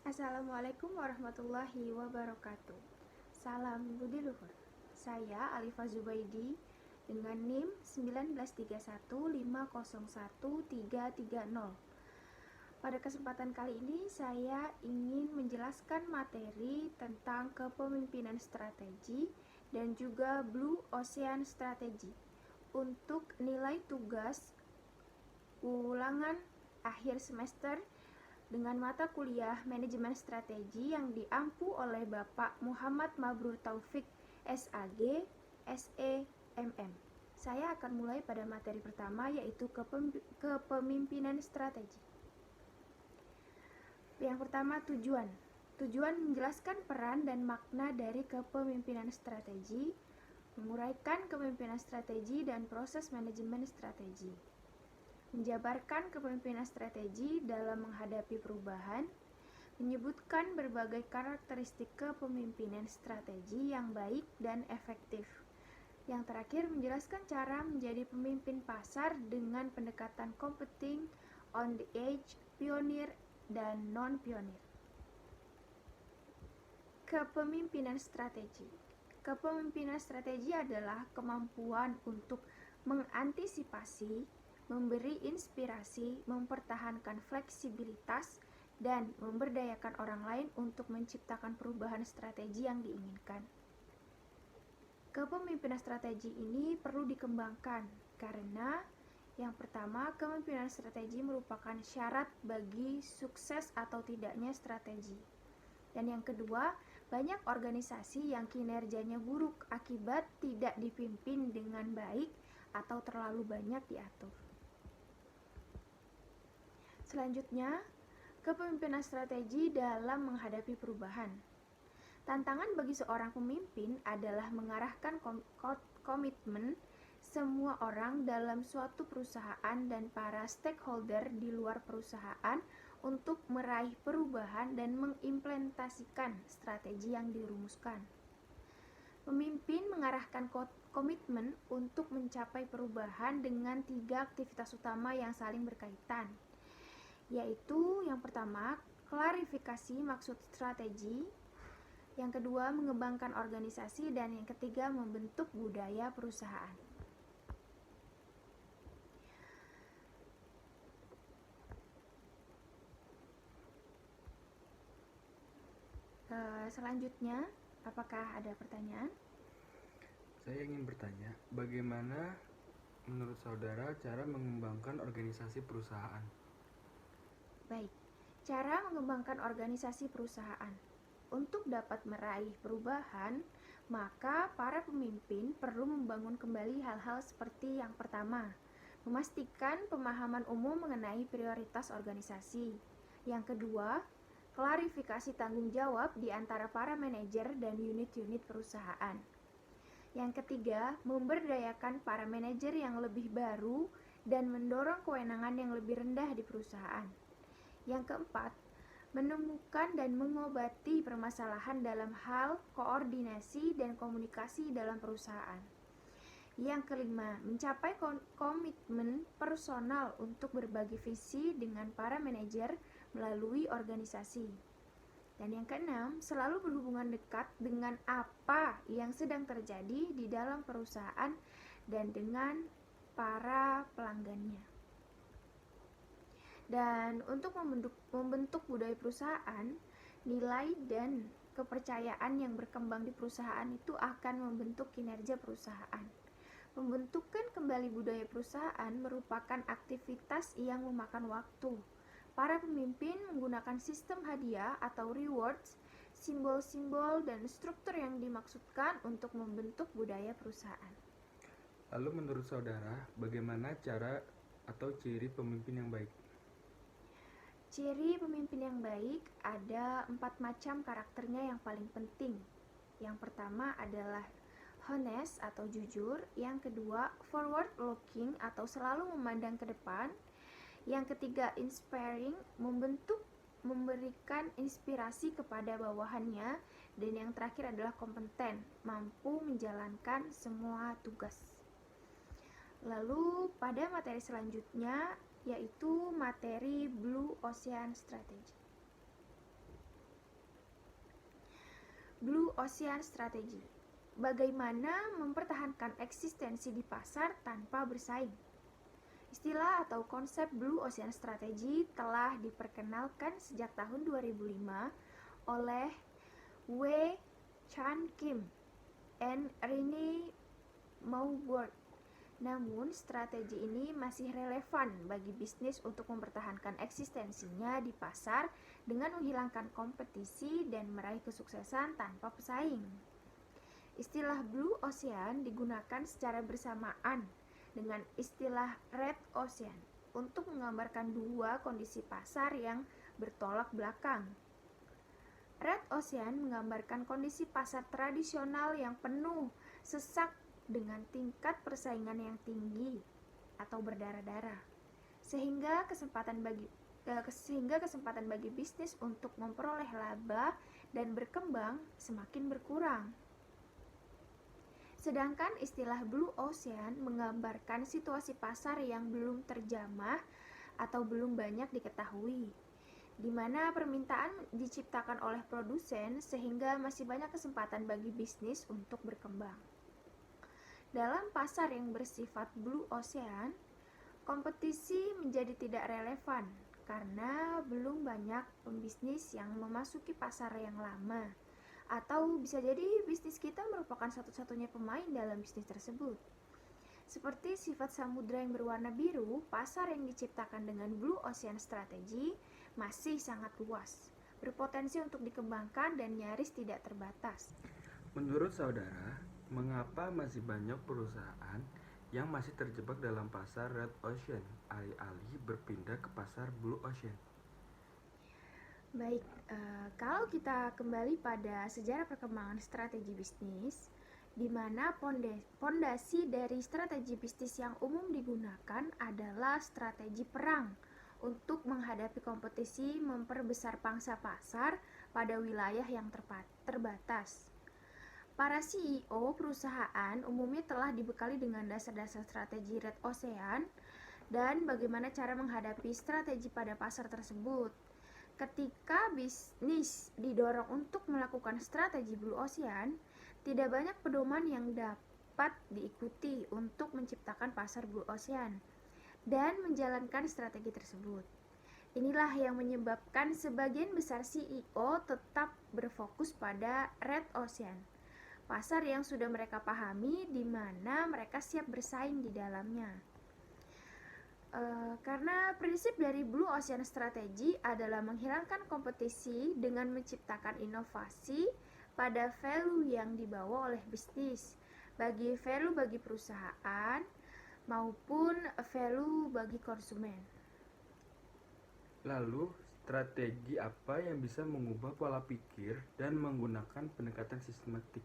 Assalamualaikum warahmatullahi wabarakatuh. Salam budi luhur. Saya Alifa Zubaidi dengan NIM 19315013330. Pada kesempatan kali ini saya ingin menjelaskan materi tentang kepemimpinan strategi dan juga Blue Ocean Strategy untuk nilai tugas ulangan akhir semester dengan mata kuliah Manajemen Strategi yang diampu oleh Bapak Muhammad Mabrur Taufik, SAG, SEMM. Saya akan mulai pada materi pertama, yaitu kepemimpinan strategi. Yang pertama, tujuan. Tujuan menjelaskan peran dan makna dari kepemimpinan strategi, menguraikan kepemimpinan strategi dan proses manajemen strategi, menjabarkan kepemimpinan strategi dalam menghadapi perubahan, menyebutkan berbagai karakteristik kepemimpinan strategi yang baik dan efektif. Yang terakhir, menjelaskan cara menjadi pemimpin pasar dengan pendekatan competing, on the edge, pionir, dan non-pionir. Kepemimpinan strategi. Kepemimpinan strategi adalah kemampuan untuk mengantisipasi, memberi inspirasi, mempertahankan fleksibilitas, dan memberdayakan orang lain untuk menciptakan perubahan strategi yang diinginkan. Kepemimpinan strategi ini perlu dikembangkan karena yang pertama, kepemimpinan strategi merupakan syarat bagi sukses atau tidaknya strategi. Dan yang kedua, banyak organisasi yang kinerjanya buruk akibat tidak dipimpin dengan baik atau terlalu banyak diatur. Selanjutnya, kepemimpinan strategi dalam menghadapi perubahan. Tantangan bagi seorang pemimpin adalah mengarahkan komitmen semua orang dalam suatu perusahaan dan para stakeholder di luar perusahaan untuk meraih perubahan dan mengimplementasikan strategi yang dirumuskan. Pemimpin mengarahkan komitmen untuk mencapai perubahan dengan 3 aktivitas utama yang saling berkaitan, yaitu yang pertama, klarifikasi maksud strategi, yang kedua, mengembangkan organisasi, dan yang ketiga, membentuk budaya perusahaan. Selanjutnya, apakah ada pertanyaan? Saya ingin bertanya, bagaimana menurut saudara cara mengembangkan organisasi perusahaan? Baik, cara mengembangkan organisasi perusahaan. Untuk dapat meraih perubahan, maka para pemimpin perlu membangun kembali hal-hal seperti yang pertama, memastikan pemahaman umum mengenai prioritas organisasi. Yang kedua, klarifikasi tanggung jawab di antara para manajer dan unit-unit perusahaan. Yang ketiga, memberdayakan para manajer yang lebih baru dan mendorong kewenangan yang lebih rendah di perusahaan. Yang keempat, menemukan dan mengobati permasalahan dalam hal koordinasi dan komunikasi dalam perusahaan. Yang kelima, mencapai komitmen personal untuk berbagi visi dengan para manajer melalui organisasi. Dan yang keenam, selalu berhubungan dekat dengan apa yang sedang terjadi di dalam perusahaan dan dengan para pelanggannya. Dan untuk membentuk budaya perusahaan, nilai dan kepercayaan yang berkembang di perusahaan itu akan membentuk kinerja perusahaan. Pembentukan kembali budaya perusahaan merupakan aktivitas yang memakan waktu. Para pemimpin menggunakan sistem hadiah atau rewards, simbol-simbol dan struktur yang dimaksudkan untuk membentuk budaya perusahaan. Lalu menurut saudara, bagaimana cara atau ciri pemimpin yang baik? Ciri pemimpin yang baik ada 4 macam karakternya yang paling penting. Yang pertama adalah honest atau jujur, yang kedua forward looking atau selalu memandang ke depan, yang ketiga inspiring, memberikan inspirasi kepada bawahannya, dan yang terakhir adalah kompeten, mampu menjalankan semua tugas. Lalu pada materi selanjutnya yaitu materi Blue Ocean Strategy. Blue Ocean Strategy. Bagaimana mempertahankan eksistensi di pasar tanpa bersaing. Istilah atau konsep Blue Ocean Strategy telah diperkenalkan sejak tahun 2005 oleh Wei Chan Kim and Renee Maubourg. Namun, strategi ini masih relevan bagi bisnis untuk mempertahankan eksistensinya di pasar dengan menghilangkan kompetisi dan meraih kesuksesan tanpa pesaing. Istilah Blue Ocean digunakan secara bersamaan dengan istilah Red Ocean untuk menggambarkan dua kondisi pasar yang bertolak belakang. Red Ocean menggambarkan kondisi pasar tradisional yang penuh, sesak, dengan tingkat persaingan yang tinggi atau berdarah-darah, sehingga kesempatan bagi bisnis untuk memperoleh laba dan berkembang semakin berkurang. Sedangkan istilah Blue Ocean menggambarkan situasi pasar yang belum terjamah atau belum banyak diketahui, di mana permintaan diciptakan oleh produsen sehingga masih banyak kesempatan bagi bisnis untuk berkembang. Dalam pasar yang bersifat Blue Ocean, kompetisi menjadi tidak relevan karena belum banyak pembisnis yang memasuki pasar yang lama, atau bisa jadi bisnis kita merupakan satu-satunya pemain dalam bisnis tersebut. Seperti sifat samudra yang berwarna biru, pasar yang diciptakan dengan Blue Ocean Strategy masih sangat luas, berpotensi untuk dikembangkan dan nyaris tidak terbatas. Menurut saudara, mengapa masih banyak perusahaan yang masih terjebak dalam pasar Red Ocean alih-alih berpindah ke pasar Blue Ocean? Baik, kalau kita kembali pada sejarah perkembangan strategi bisnis, di mana pondasi dari strategi bisnis yang umum digunakan adalah strategi perang untuk menghadapi kompetisi memperbesar pangsa pasar pada wilayah yang terbatas. Para CEO perusahaan umumnya telah dibekali dengan dasar-dasar strategi Red Ocean dan bagaimana cara menghadapi strategi pada pasar tersebut. Ketika bisnis didorong untuk melakukan strategi Blue Ocean, tidak banyak pedoman yang dapat diikuti untuk menciptakan pasar Blue Ocean dan menjalankan strategi tersebut. Inilah yang menyebabkan sebagian besar CEO tetap berfokus pada Red Ocean, pasar yang sudah mereka pahami di mana mereka siap bersaing di dalamnya. Karena prinsip dari Blue Ocean Strategy adalah menghilangkan kompetisi dengan menciptakan inovasi pada value yang dibawa oleh bisnis, bagi value bagi perusahaan maupun value bagi konsumen. Lalu, strategi apa yang bisa mengubah pola pikir dan menggunakan pendekatan sistematik?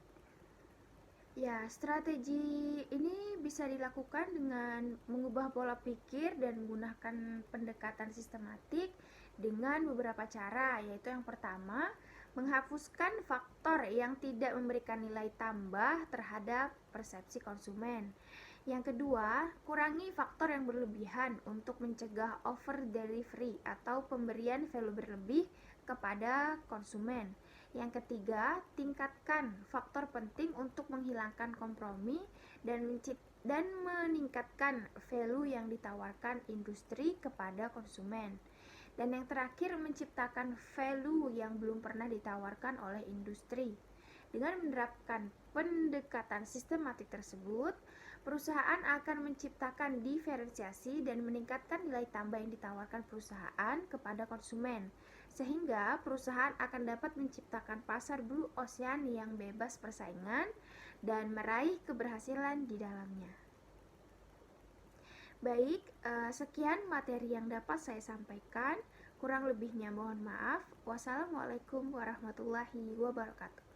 Ya, strategi ini bisa dilakukan dengan mengubah pola pikir dan menggunakan pendekatan sistematik dengan beberapa cara, yaitu yang pertama, menghapuskan faktor yang tidak memberikan nilai tambah terhadap persepsi konsumen. Yang kedua, kurangi faktor yang berlebihan untuk mencegah over delivery atau pemberian value berlebih kepada konsumen. Yang ketiga, tingkatkan faktor penting untuk menghilangkan kompromi dan meningkatkan value yang ditawarkan industri kepada konsumen. Dan yang terakhir, menciptakan value yang belum pernah ditawarkan oleh industri. Dengan menerapkan pendekatan sistematik tersebut, perusahaan akan menciptakan diferensiasi dan meningkatkan nilai tambah yang ditawarkan perusahaan kepada konsumen, sehingga perusahaan akan dapat menciptakan pasar Blue Ocean yang bebas persaingan dan meraih keberhasilan di dalamnya. Baik, sekian materi yang dapat saya sampaikan. Kurang lebihnya mohon maaf. Wassalamualaikum warahmatullahi wabarakatuh.